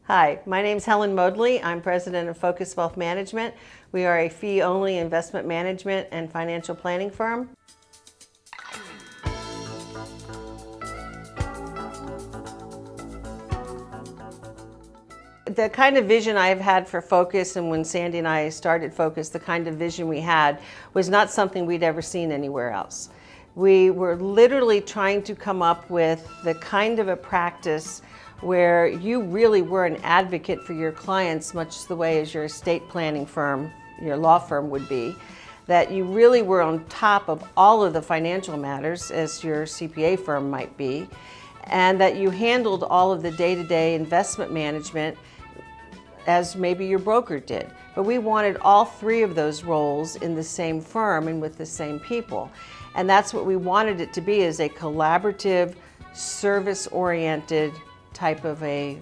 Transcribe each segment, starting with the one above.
Hi, my name's Helen Moodley. I'm president of Focus Wealth Management. We are a fee-only investment management and financial planning firm. The kind of vision I've had for Focus, and when Sandy and I started Focus, the kind of vision we had was not something we'd ever seen anywhere else. We were literally trying to come up with the kind of a practice where you really were an advocate for your clients, much the way as your estate planning firm, your law firm would be, that you really were on top of all of the financial matters as your CPA firm might be, and that you handled all of the day-to-day investment management as maybe your broker did. But we wanted all three of those roles in the same firm and with the same people. And that's what we wanted it to be, is a collaborative, service-oriented type of a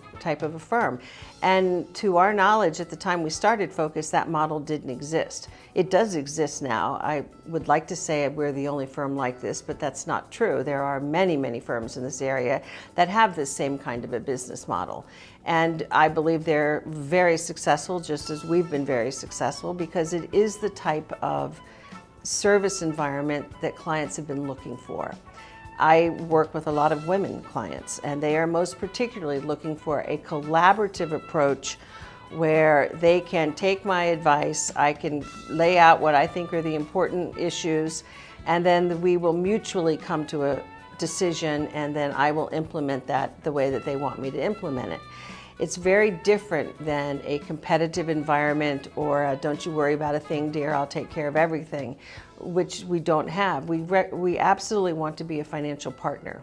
firm. And to our knowledge, at the time we started Focus, that model didn't exist. It does exist now. I would like to say we're the only firm like this, but that's not true. There are many, many firms in this area that have this same kind of a business model. And I believe they're very successful, just as we've been very successful, because it is the type of service environment that clients have been looking for. I work with a lot of women clients, and they are most particularly looking for a collaborative approach where they can take my advice, I can lay out what I think are the important issues, and then we will mutually come to a decision, and then I will implement that the way that they want me to implement it. It's very different than a competitive environment or a, don't you worry about a thing, dear, I'll take care of everything, which we don't have. We absolutely want to be a financial partner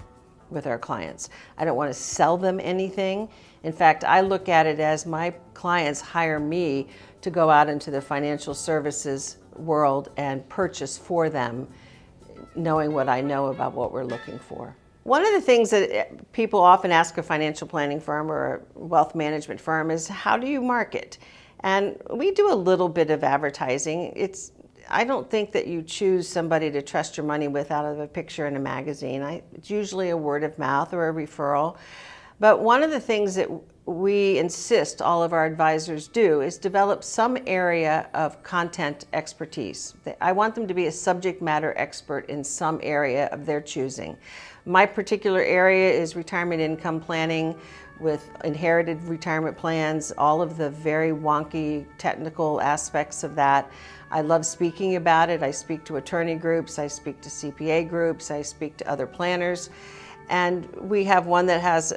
with our clients. I don't want to sell them anything. In fact, I look at it as my clients hire me to go out into the financial services world and purchase for them, knowing what I know about what we're looking for. One of the things that people often ask a financial planning firm or a wealth management firm is, how do you market? And we do a little bit of advertising. I don't think that you choose somebody to trust your money with out of a picture in a magazine. It's usually a word of mouth or a referral. But one of the things that we insist all of our advisors do is develop some area of content expertise. I want them to be a subject matter expert in some area of their choosing. My particular area is retirement income planning with inherited retirement plans, all of the very wonky technical aspects of that. I love speaking about it. I speak to attorney groups, I speak to CPA groups, I speak to other planners. And we have one that has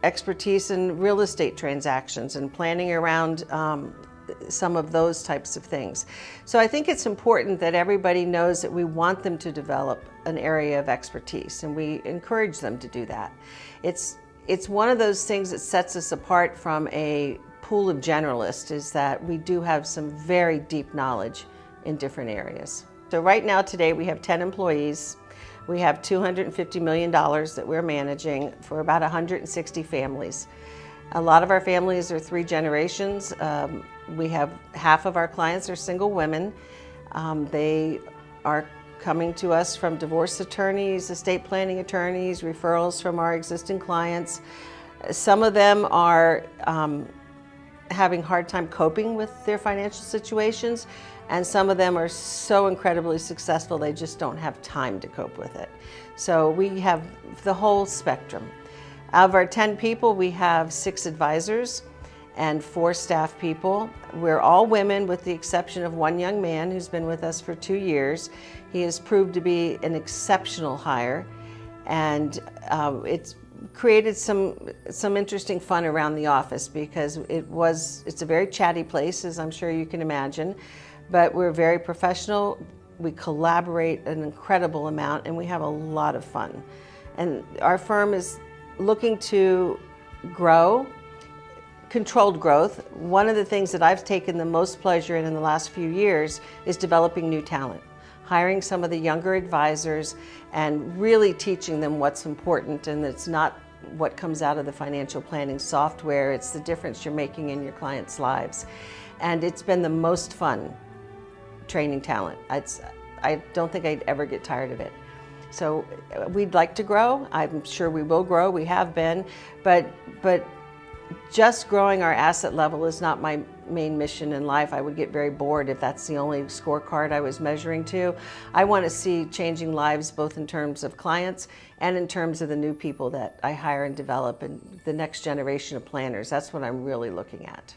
expertise in real estate transactions and planning around some of those types of things. So I think it's important that everybody knows that we want them to develop an area of expertise, and we encourage them to do that. It's one of those things that sets us apart from a pool of generalists, is that we do have some very deep knowledge in different areas. So right now today we have 10 employees. We have $250 million that we're managing for about 160 families. A lot of our families are 3 generations. We have half of our clients are single women. They are coming to us from divorce attorneys, estate planning attorneys, referrals from our existing clients. Some of them are having a hard time coping with their financial situations, and some of them are so incredibly successful they just don't have time to cope with it. So we have the whole spectrum. Out of our 10 people, we have 6 advisors and 4 staff people. We're all women with the exception of one young man who's been with us for 2 years. He has proved to be an exceptional hire, and it's created some interesting fun around the office, because it's a very chatty place, as I'm sure you can imagine, but we're very professional. We collaborate an incredible amount, and we have a lot of fun. And our firm is looking to grow, controlled growth. One of the things that I've taken the most pleasure in the last few years is developing new talent, hiring some of the younger advisors and really teaching them what's important, and it's not what comes out of the financial planning software, it's the difference you're making in your clients' lives. And it's been the most fun training talent. I don't think I'd ever get tired of it. So we'd like to grow. I'm sure we will grow. We have been, but just growing our asset level is not my main mission in life. I would get very bored if that's the only scorecard I was measuring to. I want to see changing lives both in terms of clients and in terms of the new people that I hire and develop and the next generation of planners. That's what I'm really looking at.